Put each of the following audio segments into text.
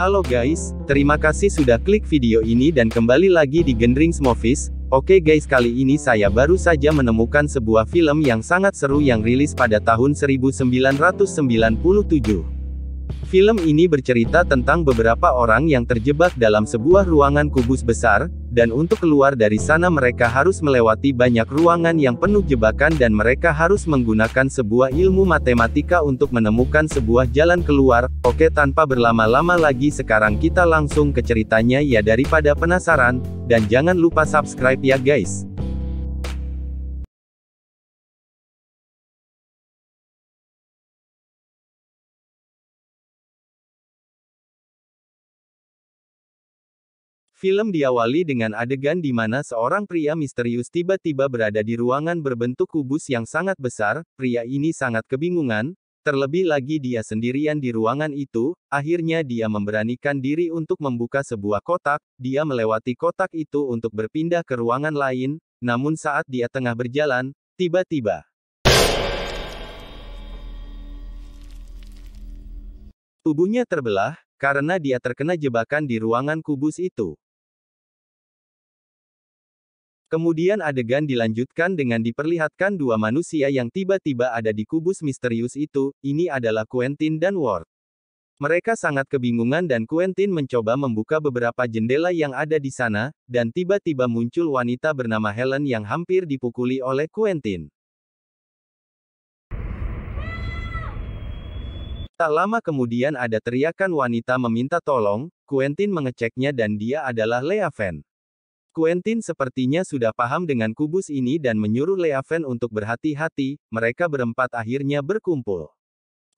Halo guys, terima kasih sudah klik video ini dan kembali lagi di Gendrings Movies. Oke guys, kali ini saya baru saja menemukan sebuah film yang sangat seru yang rilis pada tahun 1997. Film ini bercerita tentang beberapa orang yang terjebak dalam sebuah ruangan kubus besar, dan untuk keluar dari sana mereka harus melewati banyak ruangan yang penuh jebakan dan mereka harus menggunakan sebuah ilmu matematika untuk menemukan sebuah jalan keluar. Oke, tanpa berlama-lama lagi sekarang kita langsung ke ceritanya ya, daripada penasaran, dan jangan lupa subscribe ya guys. Film diawali dengan adegan di mana seorang pria misterius tiba-tiba berada di ruangan berbentuk kubus yang sangat besar. Pria ini sangat kebingungan, terlebih lagi dia sendirian di ruangan itu. Akhirnya dia memberanikan diri untuk membuka sebuah kotak. Dia melewati kotak itu untuk berpindah ke ruangan lain, namun saat dia tengah berjalan, tiba-tiba tubuhnya terbelah, karena dia terkena jebakan di ruangan kubus itu. Kemudian adegan dilanjutkan dengan diperlihatkan dua manusia yang tiba-tiba ada di kubus misterius itu. Ini adalah Quentin dan Ward. Mereka sangat kebingungan dan Quentin mencoba membuka beberapa jendela yang ada di sana, dan tiba-tiba muncul wanita bernama Helen yang hampir dipukuli oleh Quentin. Tak lama kemudian ada teriakan wanita meminta tolong. Quentin mengeceknya dan dia adalah Leaven. Quentin sepertinya sudah paham dengan kubus ini dan menyuruh Leaven untuk berhati-hati. Mereka berempat akhirnya berkumpul.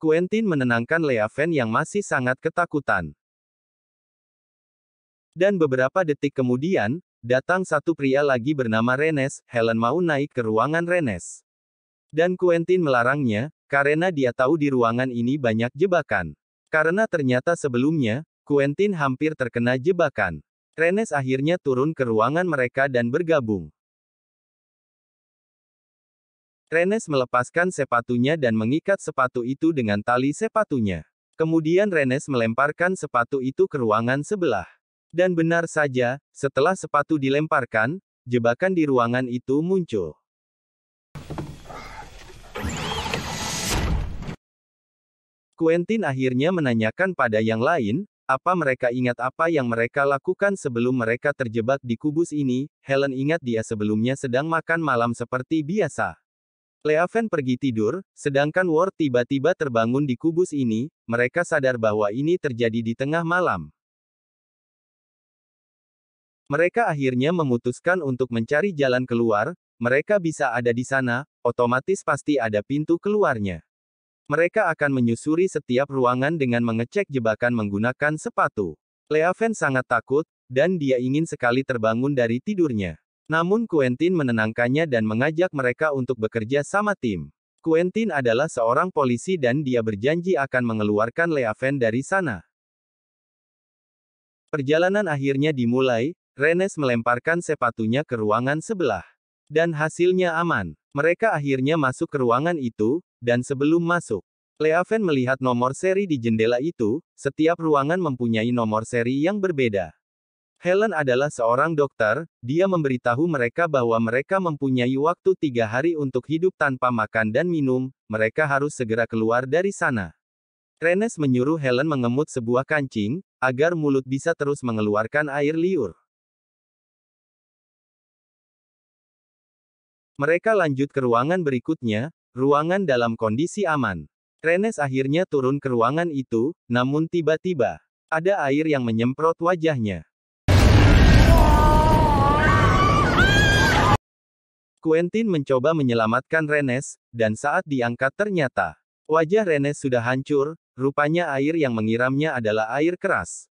Quentin menenangkan Leaven yang masih sangat ketakutan. Dan beberapa detik kemudian, datang satu pria lagi bernama Rennes. Helen mau naik ke ruangan Rennes. Dan Quentin melarangnya, karena dia tahu di ruangan ini banyak jebakan. Karena ternyata sebelumnya, Quentin hampir terkena jebakan. Rennes akhirnya turun ke ruangan mereka dan bergabung. Rennes melepaskan sepatunya dan mengikat sepatu itu dengan tali sepatunya. Kemudian Rennes melemparkan sepatu itu ke ruangan sebelah. Dan benar saja, setelah sepatu dilemparkan, jebakan di ruangan itu muncul. Quentin akhirnya menanyakan pada yang lain, apa mereka ingat apa yang mereka lakukan sebelum mereka terjebak di kubus ini. Helen ingat dia sebelumnya sedang makan malam seperti biasa. Leaven pergi tidur, sedangkan Ward tiba-tiba terbangun di kubus ini. Mereka sadar bahwa ini terjadi di tengah malam. Mereka akhirnya memutuskan untuk mencari jalan keluar. Mereka bisa ada di sana, otomatis pasti ada pintu keluarnya. Mereka akan menyusuri setiap ruangan dengan mengecek jebakan menggunakan sepatu. Leaven sangat takut, dan dia ingin sekali terbangun dari tidurnya. Namun Quentin menenangkannya dan mengajak mereka untuk bekerja sama tim. Quentin adalah seorang polisi dan dia berjanji akan mengeluarkan Leaven dari sana. Perjalanan akhirnya dimulai. Rennes melemparkan sepatunya ke ruangan sebelah. Dan hasilnya aman. Mereka akhirnya masuk ke ruangan itu, dan sebelum masuk, Leaven melihat nomor seri di jendela itu. Setiap ruangan mempunyai nomor seri yang berbeda. Helen adalah seorang dokter, dia memberitahu mereka bahwa mereka mempunyai waktu 3 hari untuk hidup tanpa makan dan minum, mereka harus segera keluar dari sana. Rennes menyuruh Helen mengemut sebuah kancing, agar mulut bisa terus mengeluarkan air liur. Mereka lanjut ke ruangan berikutnya, ruangan dalam kondisi aman. Rennes akhirnya turun ke ruangan itu, namun tiba-tiba, ada air yang menyemprot wajahnya. Quentin mencoba menyelamatkan Rennes, dan saat diangkat ternyata, wajah Rennes sudah hancur, rupanya air yang menyiramnya adalah air keras.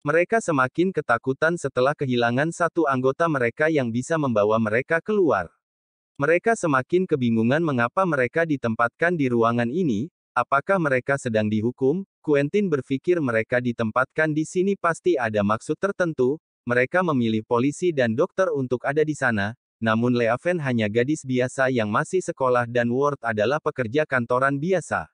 Mereka semakin ketakutan setelah kehilangan satu anggota mereka yang bisa membawa mereka keluar. Mereka semakin kebingungan mengapa mereka ditempatkan di ruangan ini. Apakah mereka sedang dihukum? Quentin berpikir mereka ditempatkan di sini pasti ada maksud tertentu. Mereka memilih polisi dan dokter untuk ada di sana, namun Leaven hanya gadis biasa yang masih sekolah dan Ward adalah pekerja kantoran biasa.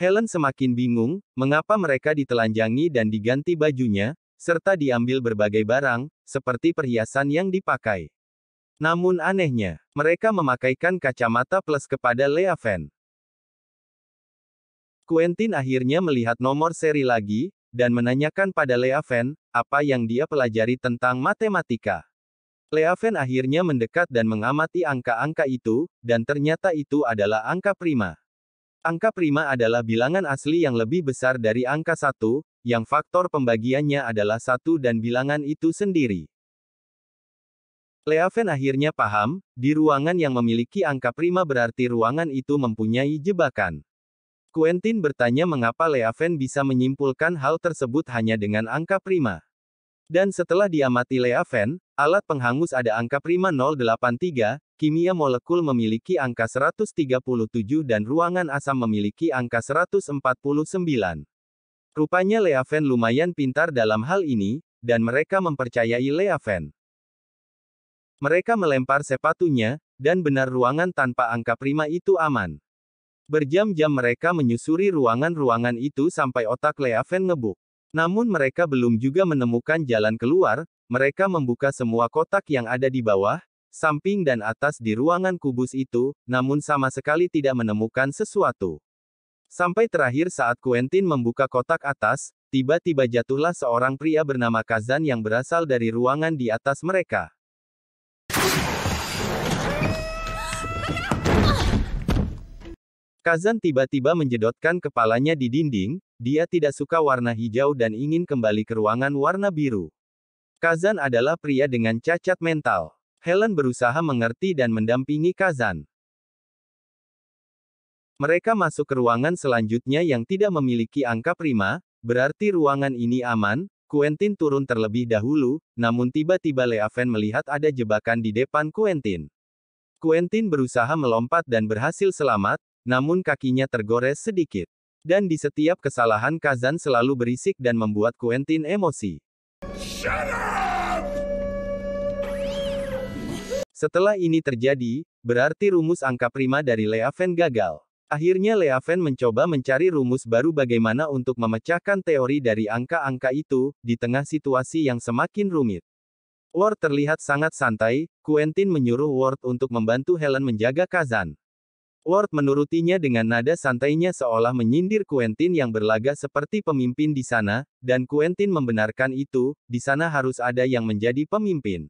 Helen semakin bingung, mengapa mereka ditelanjangi dan diganti bajunya, serta diambil berbagai barang, seperti perhiasan yang dipakai. Namun anehnya, mereka memakaikan kacamata plus kepada Leaven. Quentin akhirnya melihat nomor seri lagi, dan menanyakan pada Leaven, apa yang dia pelajari tentang matematika. Leaven akhirnya mendekat dan mengamati angka-angka itu, dan ternyata itu adalah angka prima. Angka prima adalah bilangan asli yang lebih besar dari angka 1, yang faktor pembagiannya adalah 1 dan bilangan itu sendiri. Leaven akhirnya paham, di ruangan yang memiliki angka prima berarti ruangan itu mempunyai jebakan. Quentin bertanya mengapa Leaven bisa menyimpulkan hal tersebut hanya dengan angka prima. Dan setelah diamati Leaven, alat penghangus ada angka prima 083, kimia molekul memiliki angka 137 dan ruangan asam memiliki angka 149. Rupanya Leaven lumayan pintar dalam hal ini, dan mereka mempercayai Leaven. Mereka melempar sepatunya, dan benar ruangan tanpa angka prima itu aman. Berjam-jam mereka menyusuri ruangan-ruangan itu sampai otak Leaven ngebuk. Namun mereka belum juga menemukan jalan keluar, mereka membuka semua kotak yang ada di bawah, samping dan atas di ruangan kubus itu, namun sama sekali tidak menemukan sesuatu. Sampai terakhir saat Quentin membuka kotak atas, tiba-tiba jatuhlah seorang pria bernama Kazan yang berasal dari ruangan di atas mereka. Kazan tiba-tiba menjedotkan kepalanya di dinding, dia tidak suka warna hijau dan ingin kembali ke ruangan warna biru. Kazan adalah pria dengan cacat mental. Helen berusaha mengerti dan mendampingi Kazan. Mereka masuk ke ruangan selanjutnya yang tidak memiliki angka prima, berarti ruangan ini aman. Quentin turun terlebih dahulu, namun tiba-tiba Leaven melihat ada jebakan di depan Quentin. Quentin berusaha melompat dan berhasil selamat, namun kakinya tergores sedikit. Dan di setiap kesalahan Kazan selalu berisik dan membuat Quentin emosi. Shut up! Setelah ini terjadi, berarti rumus angka prima dari Leaven gagal. Akhirnya Leaven mencoba mencari rumus baru bagaimana untuk memecahkan teori dari angka-angka itu, di tengah situasi yang semakin rumit. Ward terlihat sangat santai, Quentin menyuruh Ward untuk membantu Helen menjaga Kazan. Ward menurutinya dengan nada santainya seolah menyindir Quentin yang berlaga seperti pemimpin di sana, dan Quentin membenarkan itu, di sana harus ada yang menjadi pemimpin.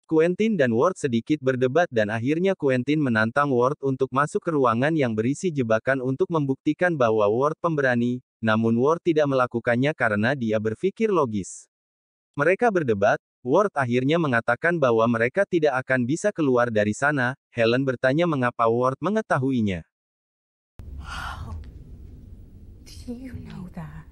Quentin dan Ward sedikit berdebat dan akhirnya Quentin menantang Ward untuk masuk ke ruangan yang berisi jebakan untuk membuktikan bahwa Ward pemberani, namun Ward tidak melakukannya karena dia berpikir logis. Mereka berdebat, Ward akhirnya mengatakan bahwa mereka tidak akan bisa keluar dari sana. Helen bertanya mengapa Ward mengetahuinya. How do you know that?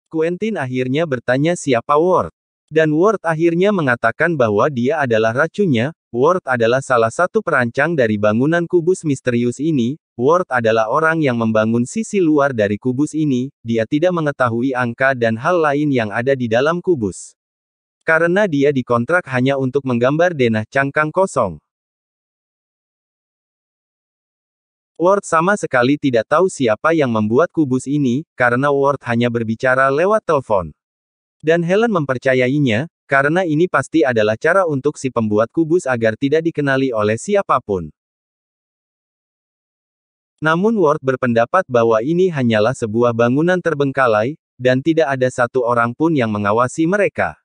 Quentin akhirnya bertanya siapa Ward. Dan Ward akhirnya mengatakan bahwa dia adalah racunnya. Ward adalah salah satu perancang dari bangunan kubus misterius ini. Ward adalah orang yang membangun sisi luar dari kubus ini. Dia tidak mengetahui angka dan hal lain yang ada di dalam kubus. Karena dia dikontrak hanya untuk menggambar denah cangkang kosong. Ward sama sekali tidak tahu siapa yang membuat kubus ini, karena Ward hanya berbicara lewat telepon. Dan Helen mempercayainya, karena ini pasti adalah cara untuk si pembuat kubus agar tidak dikenali oleh siapapun. Namun Ward berpendapat bahwa ini hanyalah sebuah bangunan terbengkalai, dan tidak ada satu orang pun yang mengawasi mereka.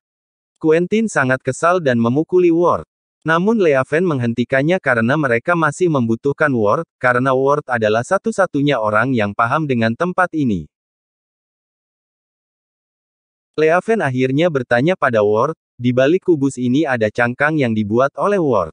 Quentin sangat kesal dan memukuli Ward. Namun Leaven menghentikannya karena mereka masih membutuhkan Ward, karena Ward adalah satu-satunya orang yang paham dengan tempat ini. Leaven akhirnya bertanya pada Ward, di balik kubus ini ada cangkang yang dibuat oleh Ward.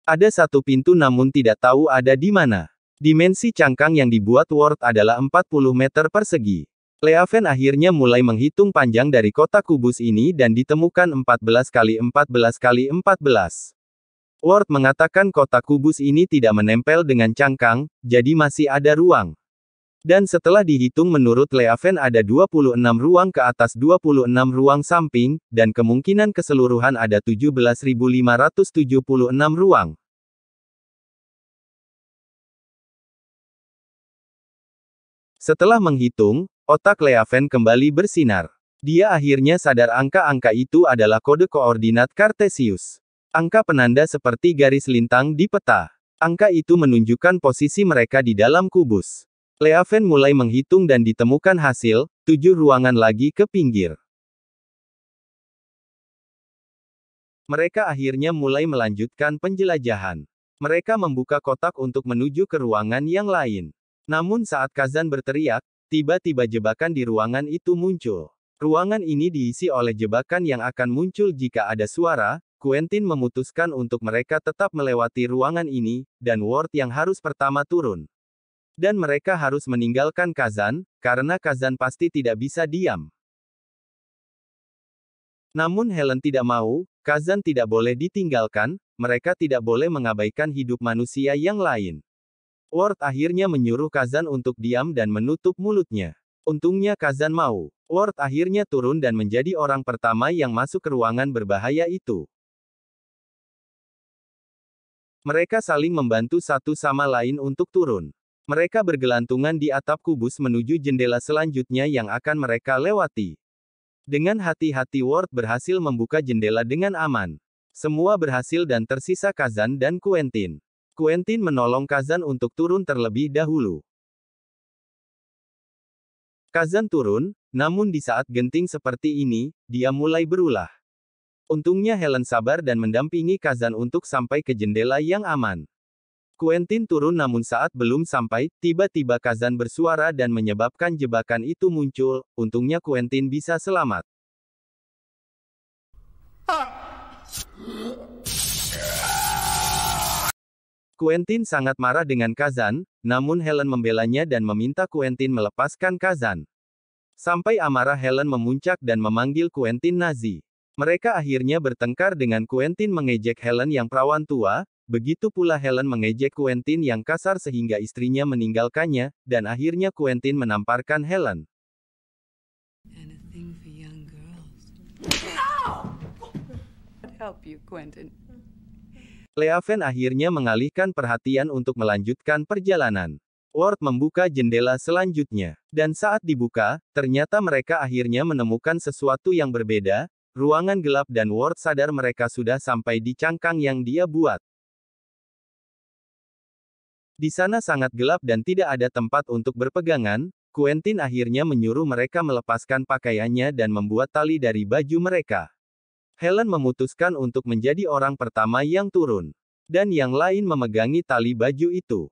Ada satu pintu namun tidak tahu ada di mana. Dimensi cangkang yang dibuat Ward adalah 40 meter persegi. Leaven akhirnya mulai menghitung panjang dari kotak kubus ini dan ditemukan 14 kali 14 kali 14. Ward mengatakan kotak kubus ini tidak menempel dengan cangkang, jadi masih ada ruang. Dan setelah dihitung menurut Leaven ada 26 ruang ke atas 26 ruang samping, dan kemungkinan keseluruhan ada 17.576 ruang. Setelah menghitung, otak Leaven kembali bersinar. Dia akhirnya sadar angka-angka itu adalah kode koordinat Kartesius. Angka penanda seperti garis lintang di peta. Angka itu menunjukkan posisi mereka di dalam kubus. Leaven mulai menghitung dan ditemukan hasil, 7 ruangan lagi ke pinggir. Mereka akhirnya mulai melanjutkan penjelajahan. Mereka membuka kotak untuk menuju ke ruangan yang lain. Namun saat Kazan berteriak, tiba-tiba jebakan di ruangan itu muncul. Ruangan ini diisi oleh jebakan yang akan muncul jika ada suara. Quentin memutuskan untuk mereka tetap melewati ruangan ini, dan Ward yang harus pertama turun. Dan mereka harus meninggalkan Kazan, karena Kazan pasti tidak bisa diam. Namun Helen tidak mau, Kazan tidak boleh ditinggalkan, mereka tidak boleh mengabaikan hidup manusia yang lain. Ward akhirnya menyuruh Kazan untuk diam dan menutup mulutnya. Untungnya Kazan mau. Ward akhirnya turun dan menjadi orang pertama yang masuk ke ruangan berbahaya itu. Mereka saling membantu satu sama lain untuk turun. Mereka bergelantungan di atap kubus menuju jendela selanjutnya yang akan mereka lewati. Dengan hati-hati Ward berhasil membuka jendela dengan aman. Semua berhasil dan tersisa Kazan dan Quentin. Quentin menolong Kazan untuk turun terlebih dahulu. Kazan turun, namun di saat genting seperti ini, dia mulai berulah. Untungnya Helen sabar dan mendampingi Kazan untuk sampai ke jendela yang aman. Quentin turun namun saat belum sampai, tiba-tiba Kazan bersuara dan menyebabkan jebakan itu muncul. Untungnya Quentin bisa selamat. Quentin sangat marah dengan Kazan, namun Helen membelanya dan meminta Quentin melepaskan Kazan. Sampai amarah Helen memuncak dan memanggil Quentin Nazi. Mereka akhirnya bertengkar dengan Quentin mengejek Helen yang perawan tua, begitu pula Helen mengejek Quentin yang kasar sehingga istrinya meninggalkannya, dan akhirnya Quentin menamparkan Helen. Anything for young girls. Help you, Quentin. Leaven akhirnya mengalihkan perhatian untuk melanjutkan perjalanan. Ward membuka jendela selanjutnya. Dan saat dibuka, ternyata mereka akhirnya menemukan sesuatu yang berbeda, ruangan gelap dan Ward sadar mereka sudah sampai di cangkang yang dia buat. Di sana sangat gelap dan tidak ada tempat untuk berpegangan. Quentin akhirnya menyuruh mereka melepaskan pakaiannya dan membuat tali dari baju mereka. Helen memutuskan untuk menjadi orang pertama yang turun. Dan yang lain memegangi tali baju itu.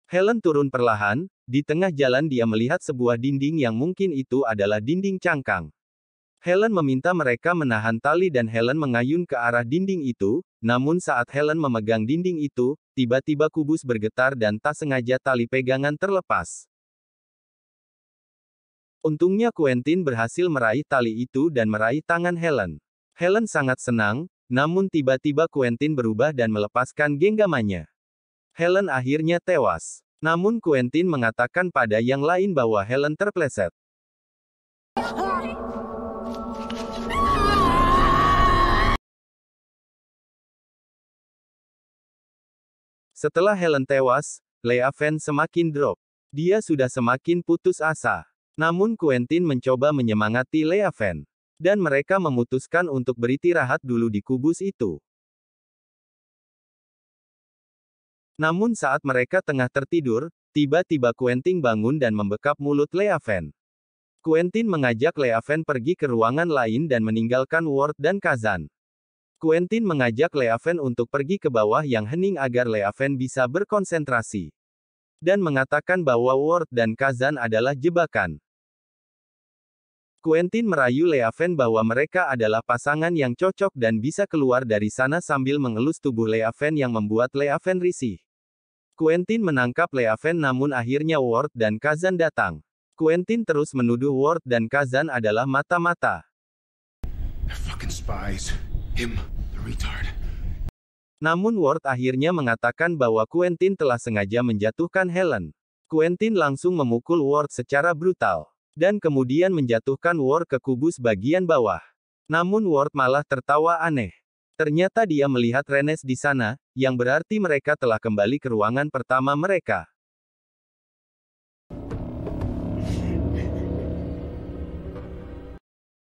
Helen turun perlahan, di tengah jalan dia melihat sebuah dinding yang mungkin itu adalah dinding cangkang. Helen meminta mereka menahan tali dan Helen mengayun ke arah dinding itu, namun saat Helen memegang dinding itu, tiba-tiba kubus bergetar dan tak sengaja tali pegangan terlepas. Untungnya Quentin berhasil meraih tali itu dan meraih tangan Helen. Helen sangat senang, namun tiba-tiba Quentin berubah dan melepaskan genggamannya. Helen akhirnya tewas. Namun Quentin mengatakan pada yang lain bahwa Helen terpleset. Setelah Helen tewas, Leaven semakin drop. Dia sudah semakin putus asa. Namun Quentin mencoba menyemangati Leaven. Dan mereka memutuskan untuk beristirahat dulu di kubus itu. Namun saat mereka tengah tertidur, tiba-tiba Quentin bangun dan membekap mulut Leaven. Quentin mengajak Leaven pergi ke ruangan lain dan meninggalkan Ward dan Kazan. Quentin mengajak Leaven untuk pergi ke bawah yang hening agar Leaven bisa berkonsentrasi. Dan mengatakan bahwa Ward dan Kazan adalah jebakan. Quentin merayu Leaven bahwa mereka adalah pasangan yang cocok dan bisa keluar dari sana sambil mengelus tubuh Leaven yang membuat Leaven risih. Quentin menangkap Leaven namun akhirnya Ward dan Kazan datang. Quentin terus menuduh Ward dan Kazan adalah mata-mata. Fucking spies. Him, the retard. Namun Ward akhirnya mengatakan bahwa Quentin telah sengaja menjatuhkan Helen. Quentin langsung memukul Ward secara brutal. Dan kemudian menjatuhkan Ward ke kubus bagian bawah. Namun Ward malah tertawa aneh. Ternyata dia melihat Renes di sana, yang berarti mereka telah kembali ke ruangan pertama mereka.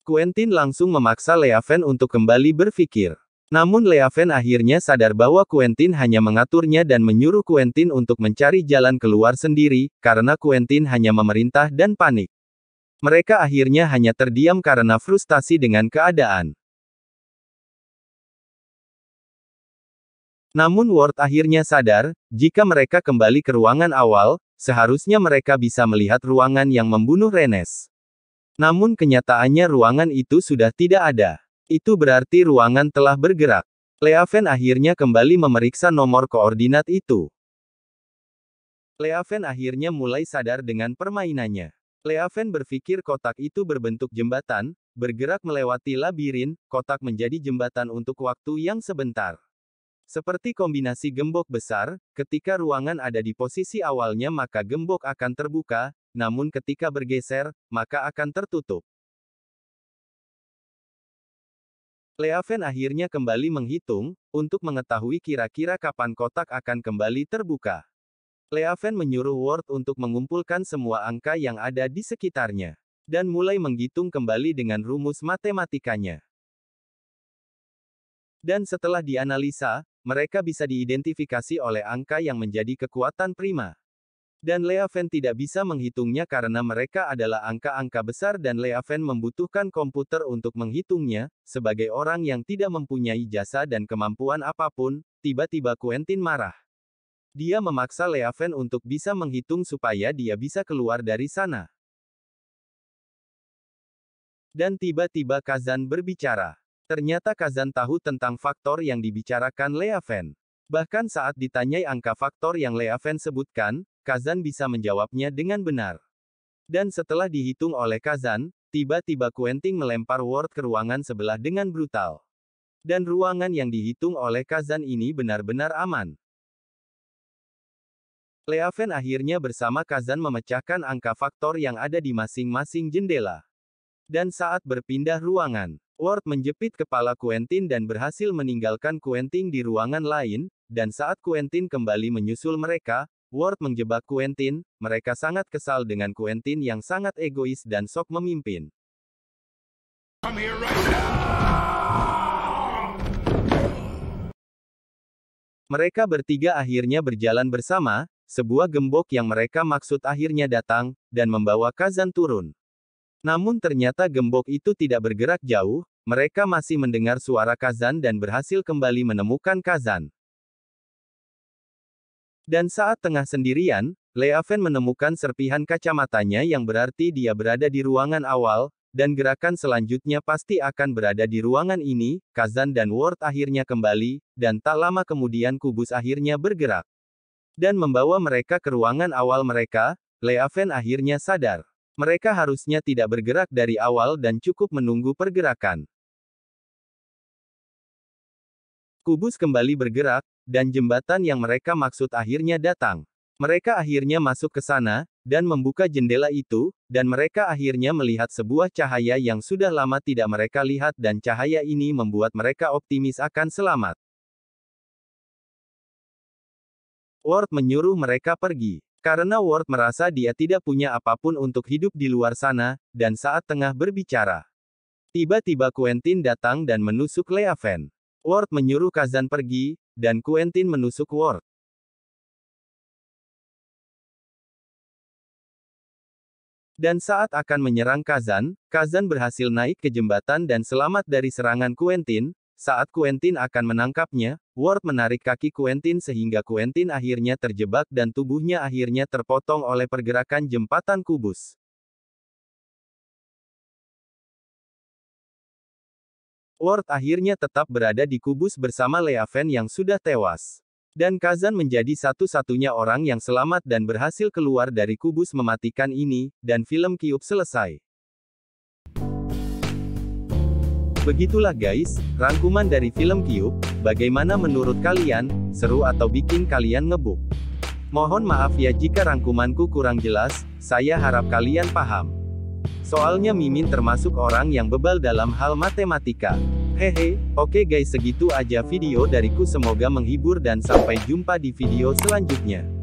Quentin langsung memaksa Leaven untuk kembali berpikir. Namun Leaven akhirnya sadar bahwa Quentin hanya mengaturnya dan menyuruh Quentin untuk mencari jalan keluar sendiri, karena Quentin hanya memerintah dan panik. Mereka akhirnya hanya terdiam karena frustasi dengan keadaan. Namun Ward akhirnya sadar, jika mereka kembali ke ruangan awal, seharusnya mereka bisa melihat ruangan yang membunuh Renes. Namun kenyataannya ruangan itu sudah tidak ada. Itu berarti ruangan telah bergerak. Leaven akhirnya kembali memeriksa nomor koordinat itu. Leaven akhirnya mulai sadar dengan permainannya. Leaven berpikir kotak itu berbentuk jembatan, bergerak melewati labirin, kotak menjadi jembatan untuk waktu yang sebentar. Seperti kombinasi gembok besar, ketika ruangan ada di posisi awalnya maka gembok akan terbuka, namun ketika bergeser, maka akan tertutup. Leaven akhirnya kembali menghitung, untuk mengetahui kira-kira kapan kotak akan kembali terbuka. Leaven menyuruh Ward untuk mengumpulkan semua angka yang ada di sekitarnya, dan mulai menghitung kembali dengan rumus matematikanya. Dan setelah dianalisa, mereka bisa diidentifikasi oleh angka yang menjadi kekuatan prima. Dan Leaven tidak bisa menghitungnya karena mereka adalah angka-angka besar dan Leaven membutuhkan komputer untuk menghitungnya. Sebagai orang yang tidak mempunyai jasa dan kemampuan apapun, tiba-tiba Quentin marah. Dia memaksa Leaven untuk bisa menghitung supaya dia bisa keluar dari sana. Dan tiba-tiba Kazan berbicara. Ternyata Kazan tahu tentang faktor yang dibicarakan Leaven. Bahkan saat ditanyai angka faktor yang Leaven sebutkan, Kazan bisa menjawabnya dengan benar. Dan setelah dihitung oleh Kazan, tiba-tiba Quentin melempar Ward ke ruangan sebelah dengan brutal. Dan ruangan yang dihitung oleh Kazan ini benar-benar aman. Leaven akhirnya bersama Kazan memecahkan angka faktor yang ada di masing-masing jendela. Dan saat berpindah ruangan, Ward menjepit kepala Quentin dan berhasil meninggalkan Quentin di ruangan lain, dan saat Quentin kembali menyusul mereka, Ward menjebak Quentin. Mereka sangat kesal dengan Quentin yang sangat egois dan sok memimpin. Come here right now! Mereka bertiga akhirnya berjalan bersama, sebuah gembok yang mereka maksud akhirnya datang, dan membawa Kazan turun. Namun ternyata gembok itu tidak bergerak jauh, mereka masih mendengar suara Kazan dan berhasil kembali menemukan Kazan. Dan saat tengah sendirian, Leaven menemukan serpihan kacamatanya yang berarti dia berada di ruangan awal, dan gerakan selanjutnya pasti akan berada di ruangan ini. Kazan dan Ward akhirnya kembali, dan tak lama kemudian kubus akhirnya bergerak. Dan membawa mereka ke ruangan awal mereka. Leaven akhirnya sadar. Mereka harusnya tidak bergerak dari awal dan cukup menunggu pergerakan. Kubus kembali bergerak, dan jembatan yang mereka maksud akhirnya datang. Mereka akhirnya masuk ke sana, dan membuka jendela itu, dan mereka akhirnya melihat sebuah cahaya yang sudah lama tidak mereka lihat dan cahaya ini membuat mereka optimis akan selamat. Ward menyuruh mereka pergi. Karena Ward merasa dia tidak punya apapun untuk hidup di luar sana, dan saat tengah berbicara, tiba-tiba Quentin datang dan menusuk Leaven. Ward menyuruh Kazan pergi, dan Quentin menusuk Ward. Dan saat akan menyerang Kazan, Kazan berhasil naik ke jembatan dan selamat dari serangan Quentin. Saat Quentin akan menangkapnya, Ward menarik kaki Quentin sehingga Quentin akhirnya terjebak dan tubuhnya akhirnya terpotong oleh pergerakan jembatan kubus. Ward akhirnya tetap berada di kubus bersama Leaven yang sudah tewas. Dan Kazan menjadi satu-satunya orang yang selamat dan berhasil keluar dari kubus mematikan ini, dan film Cube selesai. Begitulah guys, rangkuman dari film Cube. Bagaimana menurut kalian, seru atau bikin kalian ngebuk? Mohon maaf ya jika rangkumanku kurang jelas, saya harap kalian paham. Soalnya Mimin termasuk orang yang bebal dalam hal matematika. Hehe, oke guys, segitu aja video dariku, semoga menghibur dan sampai jumpa di video selanjutnya.